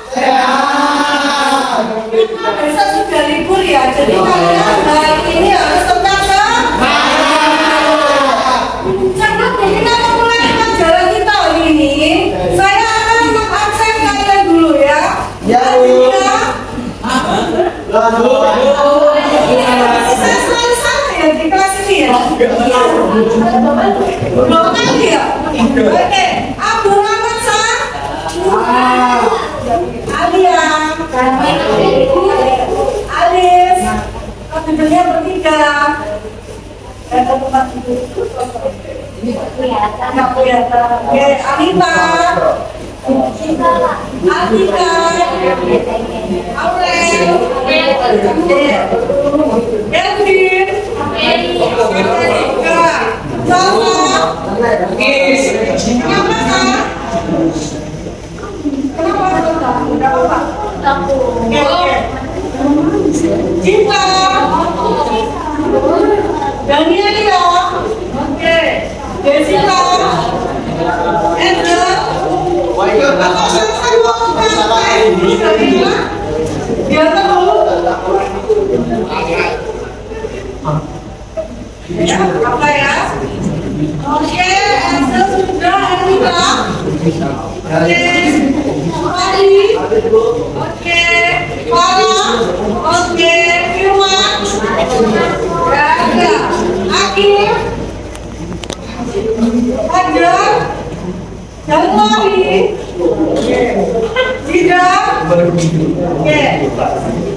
Sehat. Karena besok sudah libur ya, jadi kalian hari ini harus tetap semangat. Sebelum kita mulai pelajaran kita hari ini, saya akan mengabsen kalian dulu ya. Ya, Bu. Saya selalu sama ya di kelas ini ya. Belum kali ya. Oke, Abu Rahmat Sah. Alia, Alis, tidurnya bertiga. Dan tempat tidur nggak kelihatan. Oke, Anita, Atika, Aurel, Elvin, Erika, Salma, kenapa Kak? Kenapa? Enggak apa-apa. Oke. Cinta. Daniela. Oke. Jessica. Angel. Apa selesai mau dia tahu. Ya, apa ya? Oke, Angel sudah, Anita. Oke, Mari. Oke, Farah. Oke, Firman. Ya, Akhir. Hajar. Jalwari. Zidar. Oke,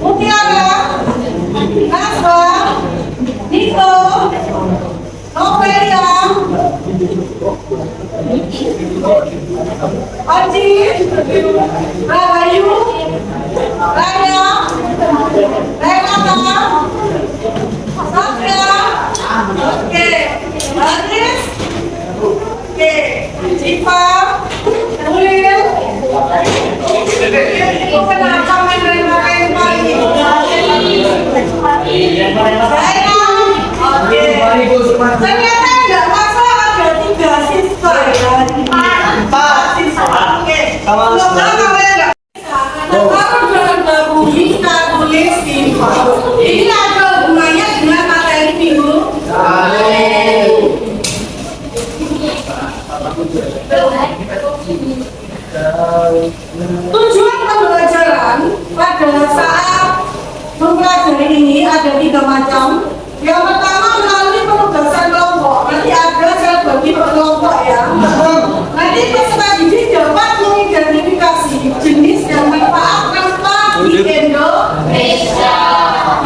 Mutiara. Nasba. Niko. Novelia. Aji, Rahayu, Raya, Renata, Safia, oke, Haris, oke, Cipa, Ulil, itu kenapa main-main pagi? Saya, oke, ternyata enggak masalah ada 3 siswa ya. 4 siswa, oke. Kalau enggak kalau dalam baru kita tulis di ini ada hubungannya dengan materi minggu. Tujuan pembelajaran pada saat mempelajari ini ada 3 macam. Yang pertama melalui penugasan kelompok. Nanti ada saya bagi per kelompok ya. Nanti peserta didik dapat mengidentifikasi jenis dan manfaat rempah di Indonesia.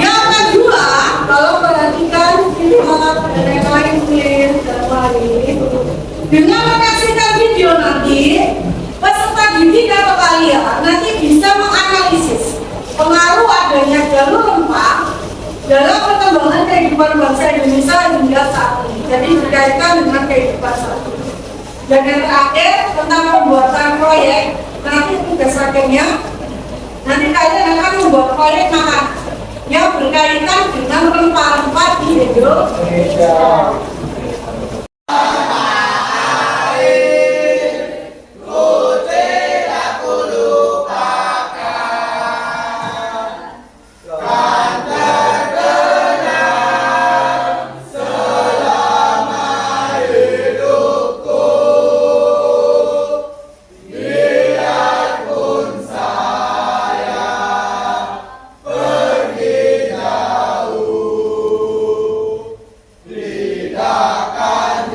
Yang kedua, kalau perhatikan lihat dan yang lain clear dan lain. Dengan menyaksikan video nanti, peserta didik atau kalian nanti bisa menganalisis pengaruh adanya jalur rempah dalam perkembangan kehidupan bangsa Indonesia hingga saat ini. Jadi berkaitan dengan kehidupan saat ini. Dan yang terakhir tentang pembuatan proyek, nanti tugas akhirnya nanti kalian akan membuat proyek makan yang berkaitan dengan rempah-rempah di Indonesia. Tidak akan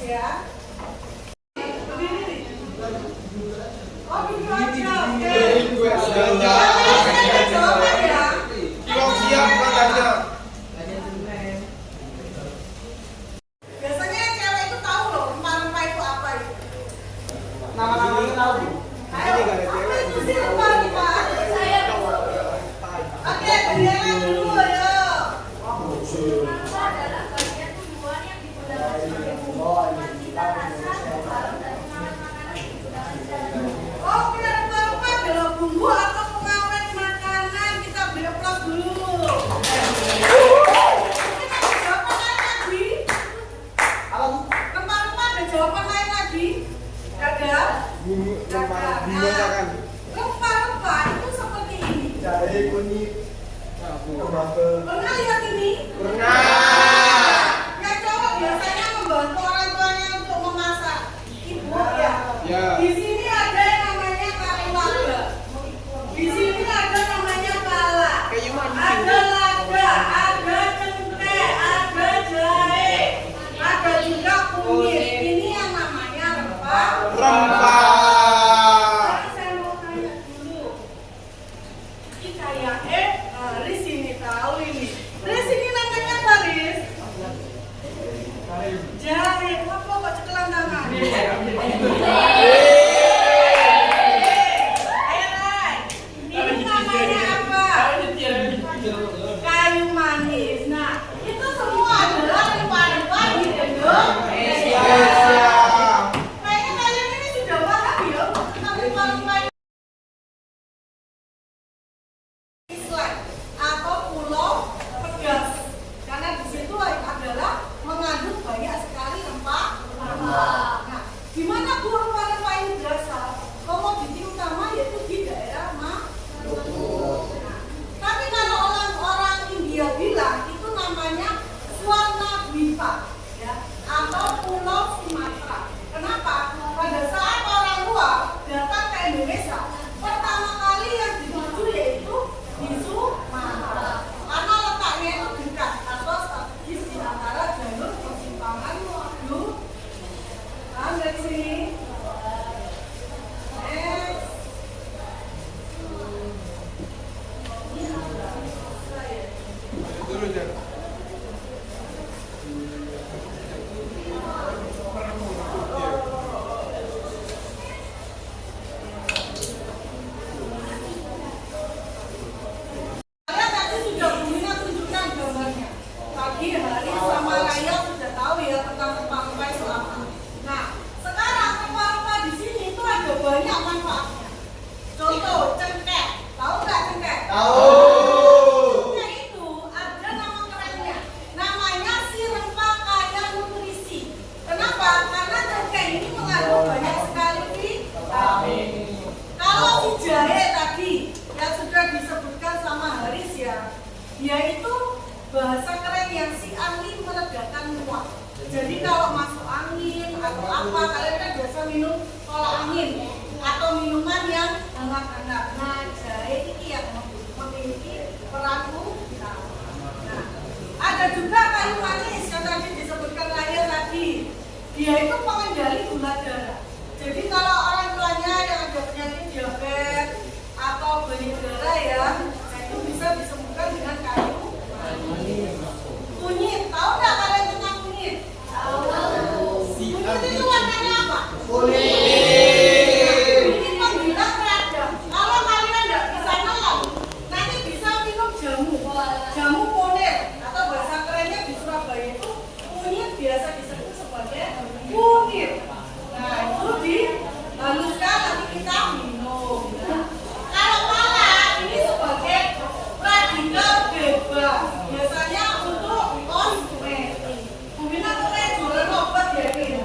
ya. Oh, gitu aja. Biasanya cewek itu tahu loh rempah-rempah itu apa itu. Nama-namanya tahu. Ayo, apa itu sih rempah-rempah? Oke, kenalan dulu ya. Oh, rempah-rempah adalah bumbu atau pengawet makanan. Kita beri aplaus dulu. Rempah-rempah ada jawaban lain lagi? Ada? Makan. Rempah-rempah itu seperti ini. Jahe, kunyit, kembang. Pernah lihat ini? Pernah. Ya cowok biasanya membantu orang tuanya untuk memasak. Ibu ya. Ya. Di sini ada yang namanya kari lada. Di sini ada namanya pala. Ada lada, ada cengkeh, ada jahe, ada juga kunyit. Ini yang namanya rempah. Rempah. Sekarang saya mau tanya dulu. Ini kayak Riz ini tahu ini. Riz ini namanya apa Riz? Jahe. Apa kok cekelan tangan? Ini namanya apa? Kayu manis. Nah, itu semua adalah rempah-rempah di Indonesia. Kayaknya kalian ini sudah paham ya tentang rempah-rempah Islam atau pulau pedas. Karena di situ adalah mengandung banyak sekali rempah. Nah, di mana bu rempah-rempah ini berasal? Komoditi utama yaitu di daerah Maluku. Nah, tapi kalau orang-orang India bilang itu namanya Swarnadwipa ya, atau Pulau Sumatera. Kenapa? Pada saat orang luar datang ke Indonesia, pertama kali yang dituju yaitu di Sumatera. Karena letaknya itu dekat atau strategis di antara jalur persimpangan menuju. Paham dari sini? Next. Dulu Jan. Kalian tadi sudah punya tunjukkan gambarnya. Pagi hari sama Raya sudah tahu ya tentang rempah-rempah itu apa. Nah, sekarang rempah-rempah di sini itu ada banyak manfaatnya. Contoh cengkeh, tahu nggak cengkeh? Tahu. Cengkeh itu ada nama kerennya. Namanya si rempah kaya nutrisi. Kenapa? Karena cengkeh ini mengandung banyak sekali vitamin. Kalau si jahe tadi yang sudah disebutkan sama Haris ya, dia itu bahasa keren yang si angin melegakan muak. Jadi kalau masuk angin atau apa, kalian kan biasa minum kalau angin atau minuman yang hangat-hangat. Nah, jahe ini yang memiliki peran utama. Nah, ada juga kayu manis yang tadi disebutkan Raya tadi. Dia itu pengendali gula darah. Jadi kalau orang tuanya yang ada penyakit diabetes atau banyak darah ya, nah itu bisa disembuhkan dengan kayu manis. Kunyit, tahu nggak kalian tentang kunyit? Tahu. Kunyit itu warnanya apa? Ini penghilang radang. Kalau kalian nggak bisa nolak, nanti bisa minum jamu ponir atau bahasa kerennya di Surabaya itu kunyit biasa disebut sebagai kunir. Nah itu dihaluskan nanti kita minum. Nah, kalau pala ini sebagai radikal bebas, biasanya untuk kosmetik. Mungkin aku kayak jualan obat ya ini.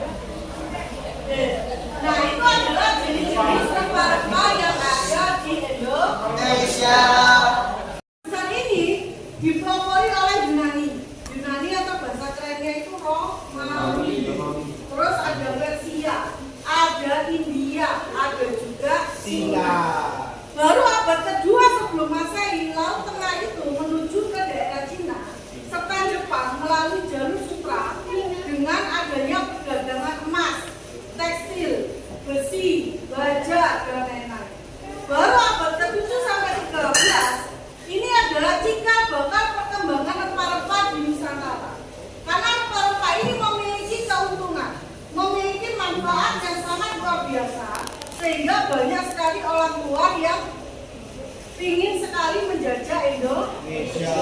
Nah itu adalah jenis-jenis rempah-rempah yang ada di Indonesia. Tulisan ini dipelopori oleh Yunani. Yunani atau bahasa kerennya itu Romawi. Terus ada Persia, ada India, ada juga Cina. Baru abad kedua sebelum Masehi, Laut Tengah itu menuju ke daerah Cina serta Jepang melalui jalur Sutra dengan adanya perdagangan manfaat yang sangat luar biasa, sehingga banyak sekali orang luar yang ingin sekali menjajah Indonesia.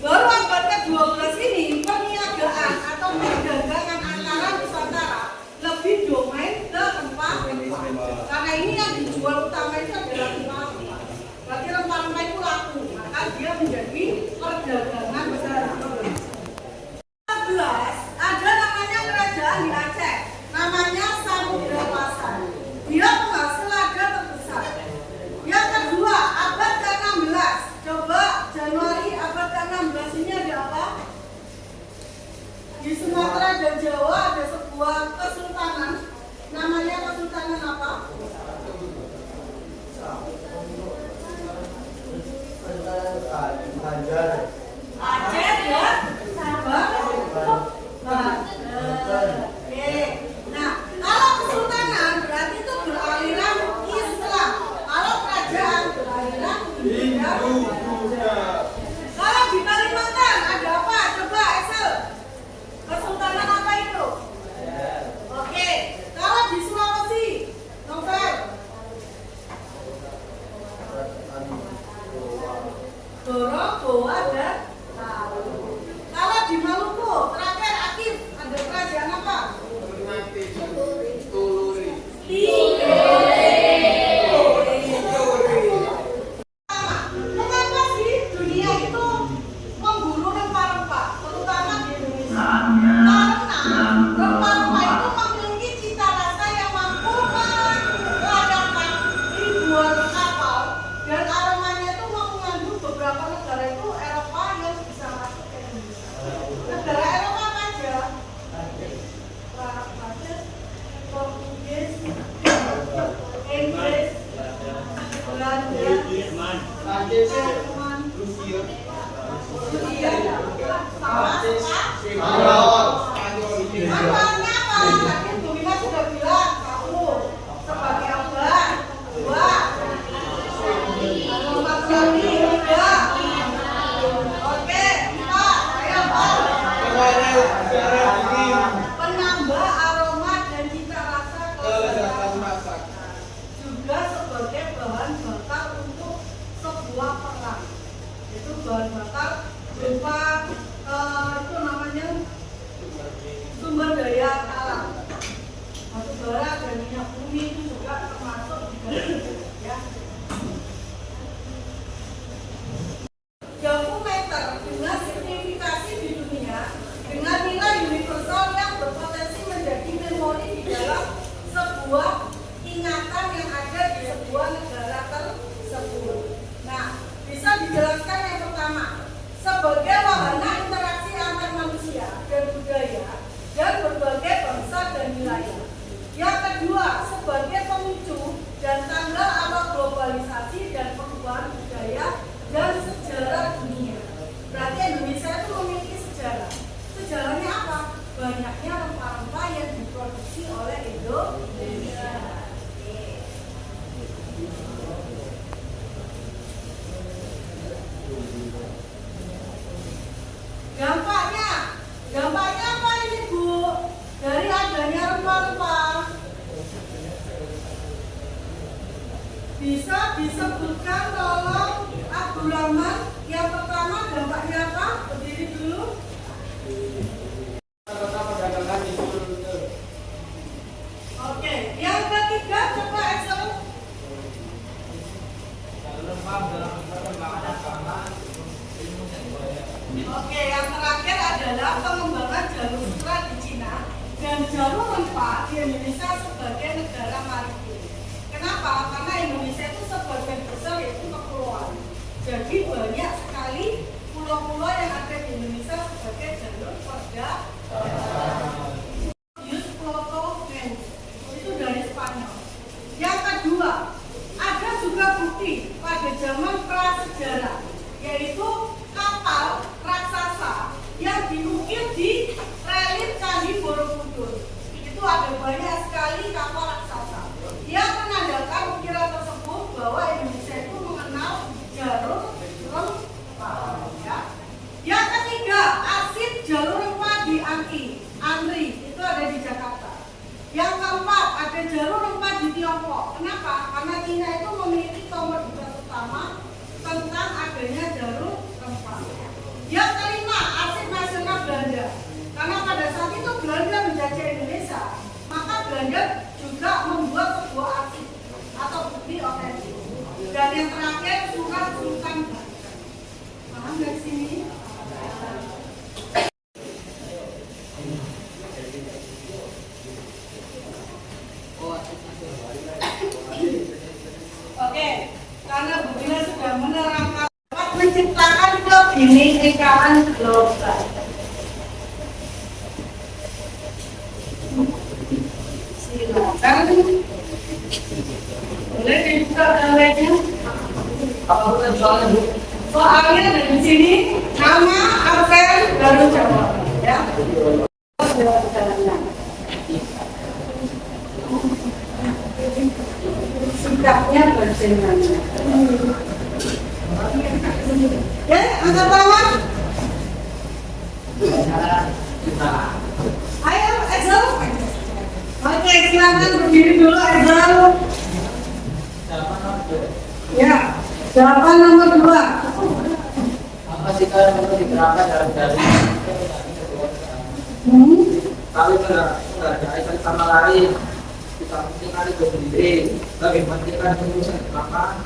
Baru abad ke-12 ini perniagaan atau perdagangan antara Nusantara lebih domain ke rempah-rempah. Karena ini yang dijual utama itu adalah rempah-rempah. Berarti rempah-rempah itu laku, maka dia menjadi perdagangan besar. 11 ada namanya kerajaan di Aceh, namanya Samudra Pasar. Dia penghasil lada terbesar. Yang kedua, abad ke-16. Coba Januari abad ke-16 ini ada apa? Di Sumatera dan Jawa ada sebuah kesultanan. Namanya kesultanan apa? Aceh dan Sabah. Oke. Nah, kalau kesultanan berarti itu beraliran Islam. Kalau kerajaan beraliran Hindu. Kalau di Kalimantan ada apa? Coba Excel. Kesultanan apa itu? Oke. Kalau di Sulawesi, Novel. Doro, Goa, dan Palu. Kalau di Maluku, terakhir Akif, ada kerajaan apa? Mengapa sih dunia itu memburu rempah-rempah, terutama di Indonesia? Karena rempah-rempah itu memiliki cita rasa yang mampu meladangkan ribuan kapal, dan aromanya itu mengandung beberapa negara itu Eropa yang bisa masuk ke Indonesia. Negara Eropa apa aja? Prancis, Portugis, Inggris, Belanda, Jerman, Rusia, sama Manfaatnya apa? Tadi Bu Mima sudah bilang, satu, sebagai obat, dua, obat jadi, tiga, oke, empat, ayo Pak. Penambah aroma dan cita rasa kelezatan masak. Juga sebagai bahan bakar untuk sebuah perang. Itu bahan bakar berupa itu namanya sumber daya alam. Batu bara dan minyak bumi itu juga termasuk di dalam, ya. Dokumenter dengan signifikasi di dunia dengan nilai universal yang berpotensi menjadi memori di dalam sebuah ingatan yang ada di sebuah negara tersebut. Nah, bisa dijelaskan yang pertama, sebagai wahana interaksi antar manusia dan budaya dan berbagai bangsa dan wilayah. Yang kedua, sebagai pemicu dan tanggal awal globalisasi dan perubahan budaya dan sejarah dunia. Berarti Indonesia itu memiliki sejarah. Sejarahnya apa? Banyaknya rempah-rempah yang diproduksi oleh Indonesia. Dampaknya apa ini Bu? Dari adanya rempah-rempah, bisa disebutkan tolong Abdul Rahman. Yang pertama dampaknya apa? Berdiri dulu. Oke, yang ketiga coba Excel. Oke, yang terakhir adalah pengembangan jalur sutra di Cina dan jalur rempah di Indonesia sebagai negara maritim. Kenapa? Karena Indonesia itu sebagian besar yaitu kepulauan. Jadi banyak sekali pulau-pulau yang ada di Indonesia sebagai jalur perdagangan. Use Plotomen itu dari Spanyol. Yang kedua, ada juga bukti pada zaman prasejarah, yaitu kapal raksasa yang diukir di relief Candi Borobudur. Itu ada banyak sekali kapal raksasa. Dia menandakan ukiran tersebut bahwa Indonesia itu mengenal jalur rempah. Ya. Yang ketiga, arsip jalur rempah di Angki. jalur rempah di Tiongkok. Kenapa? Karena Cina itu memiliki komoditas utama tentang adanya jalur rempah. Yang kelima, arsip nasional Belanda. Karena pada saat itu Belanda menjajah Indonesia, maka Belanda juga membuat sebuah arsip atau bukti otentik. Dan yang terakhir, surat Sultan Banten. Paham dari sini? Oke, karena Bunda sudah menerangkan menciptakan kebinekaan global. Silakan. Boleh dibuka gambarnya? Soalnya dari sini nama, absen, baru jawab. Ya. Sikapnya bagaimana? Ya, angkat tangan. Ayo, Ezel. Oke, silakan berdiri dulu, Ezel. Ya, jawaban nomor 2. Apa sih kalau menurut digerakkan dalam jalan? Kalau berada sama lain, kita penting ada berdiri, lebih penting kan urusan makan,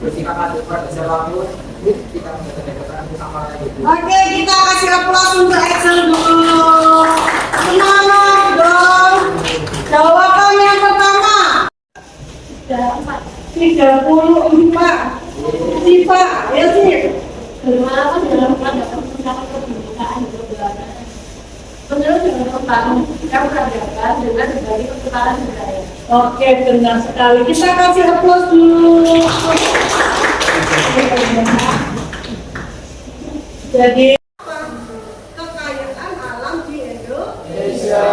bersikap adil pada siapapun, kita menjadikan sama lain. Oke, kita kasih aplaus untuk Excel dulu. Semangat dong. Jawaban yang pertama. 34. Sipa, ya sih. Berlaku dalam rangka mencapai kebinekaan global. Menurut dengan pertama, yang berhadapan dengan berbagai pertukaran budaya. Oke, benar sekali. Kita kasih aplaus dulu. Jadi kekayaan alam di Indonesia.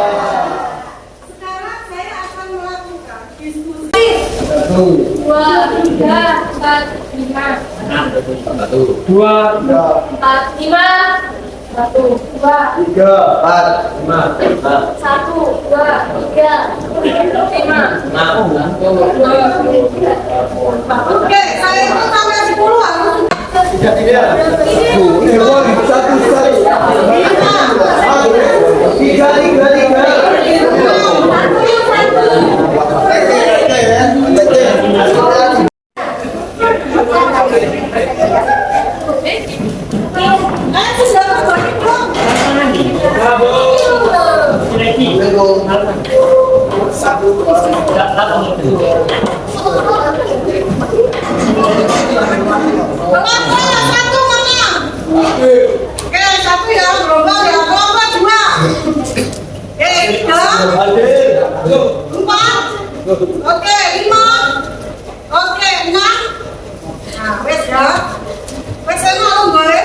Sekarang saya akan melakukan diskusi. 2, 3, 4, 5. 2, 4, 5. 1, 2, 3, 4, 5, 1, 2, 3, 5. Oke, saya itu sampai 10 harus. 1, Ayo sudah terbagi belum? Pelan-pelan, satu mana? Oke, satu ya, gelombang ya, gelombang 2. Oke, 3, 4. Oke, 5. Oke, 6. Nah, wes ya. Wes enak lo gue.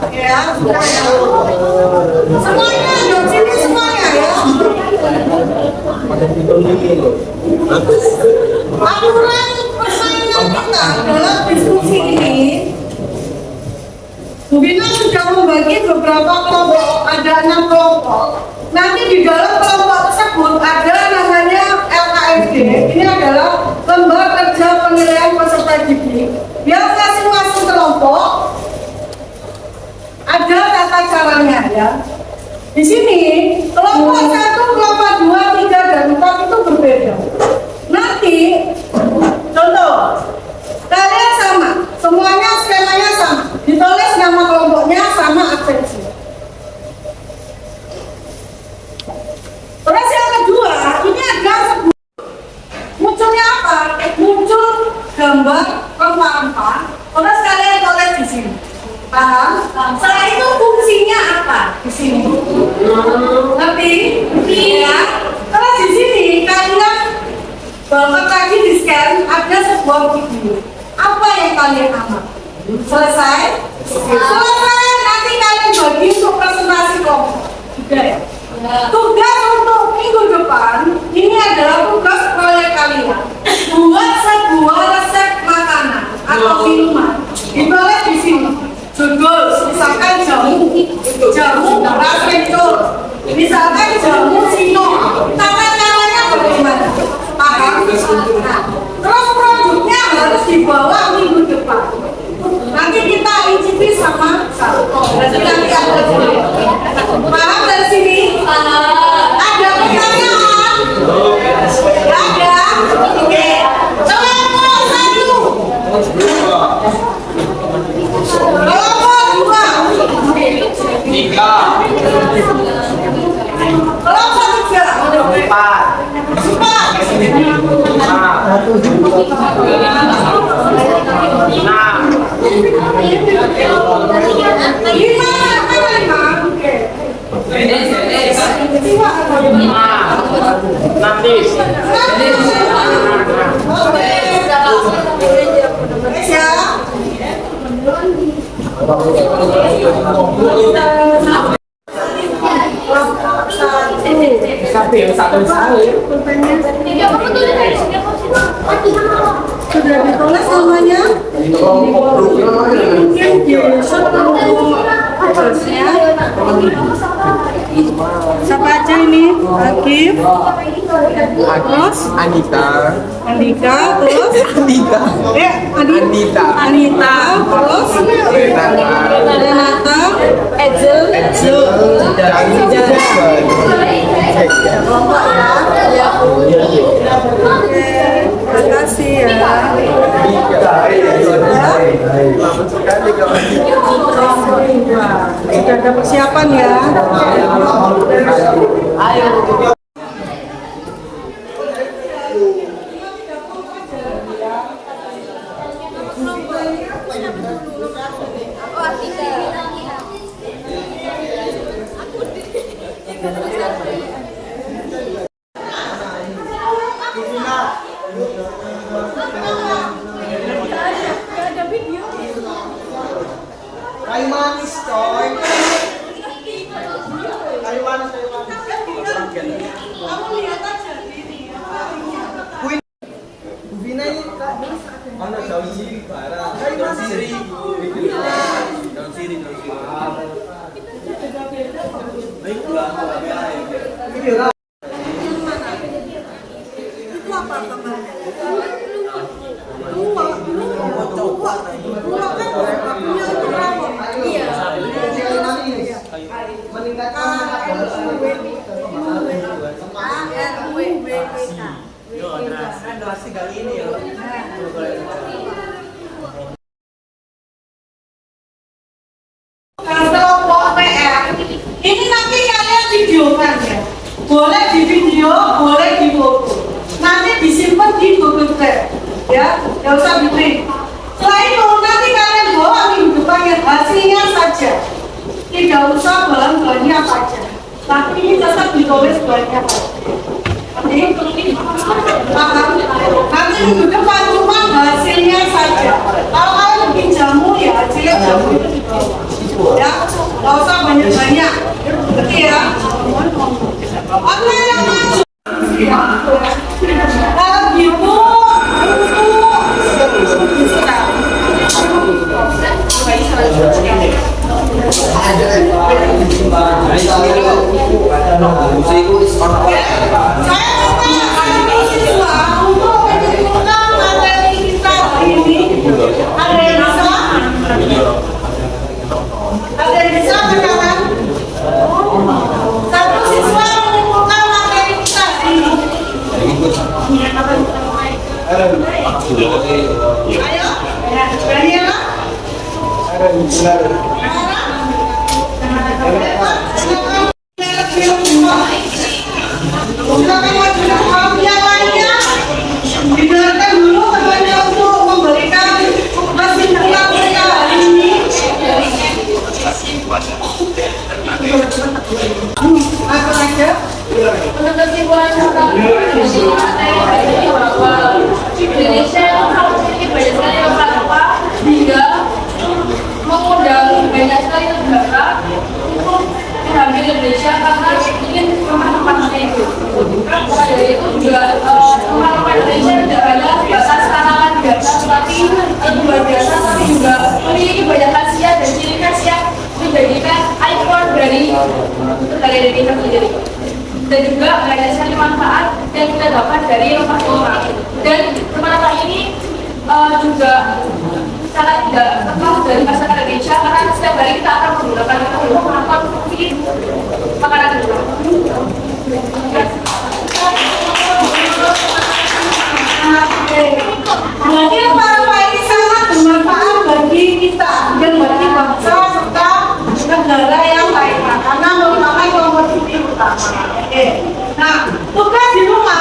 Ya, sudah ya. Semuanya, duduk sini semuanya ya. Aturan permainan kita dalam diskusi ini, Bu Bina sudah membagi beberapa kelompok, ada 6 kelompok. Nanti di dalam kelompok tersebut ada namanya LKSD. Ini adalah Lembaga Kerja Penilaian Peserta Didik. Yang masing-masing kelompok ada tata caranya ya. Di sini kelompok 1, kelompok 2, 3, dan 4 itu berbeda. Nanti contoh kalian sama, semuanya skemanya sama, ditulis nama kelompoknya sama absensi. Terus yang kedua, ini ada munculnya apa? Muncul gambar rempah-rempah. Terus kalian tulis di sini. Paham? Setelah itu fungsinya apa di sini? Ngerti? Iya. Terus di sini kalian bapak tadi di scan ada sebuah video. Apa yang kalian amat? Selesai? Selesai. Nanti kalian bagi untuk presentasi kelompok. Sudah ya? Tugas untuk minggu depan ini adalah tugas proyek kalian. Buat sebuah resep makanan atau minuman. Ditulis di sini. Judul misalkan jamu Sudah ditulis namanya? Mungkin di siapa aja ini? Agif, terus Anita, terus Anita, Anita, terus Renata, Ezel, dan kelompok ya. Oke, terima kasih ya. Sudah ada persiapan ya. Kayu manis coy. Kayu manis. Kamu lihat aja ini. Bu Vina ini kak. Mana daun sirih barang. Daun sirih. Daun sirih. Baik pulang. Itu apa kabarnya? Dua kan punya itu berapa? Iya. Kelompok PR ini nanti kalian videokan ya. Boleh di video, boleh di foto. Nanti disimpan di Google Drive. Ya, nggak usah di print. Setelah itu nanti kalian bawa minggu depannya hasilnya saja. Tidak usah bahan-bahannya saja. Tapi ini tetap ditulis bahannya saja. Paham? Nanti minggu depan cuma hasilnya saja. Kalau kalian bikin jamu ya hasilnya jamu itu dibawa. Ya, nggak usah banyak-banyak. Ngerti ya? Oke, yang maju. Kalau gitu, didengarkan dulu temannya untuk memberikan kesimpulan mereka hari ini. Apa aja? Untuk kesimpulan materi ini bahwa Indonesia harus memiliki banyak sekali rempah-rempah hingga mengundang banyak sekali negara untuk mengambil Indonesia karena ingin rempah-rempahnya itu. Maka dari itu juga rempah-rempah Indonesia tidak hanya batas tanaman biasa, tapi luar biasa, tapi juga memiliki banyak khasiat dan ciri khas yang menjadikan ikon dari negara Indonesia sendiri. Dan juga banyak sekali manfaat yang kita dapat dari rempah-rempah. Dan rempah-rempah ini juga sangat tidak lepas dari masyarakat Indonesia karena setiap hari kita akan menggunakan itu untuk mengkonsumsi makanan itu. Berarti rempah-rempah ini sangat bermanfaat bagi kita dan bagi bangsa serta negara yang lainnya karena merupakan komoditi utama. Nah, tugas di rumah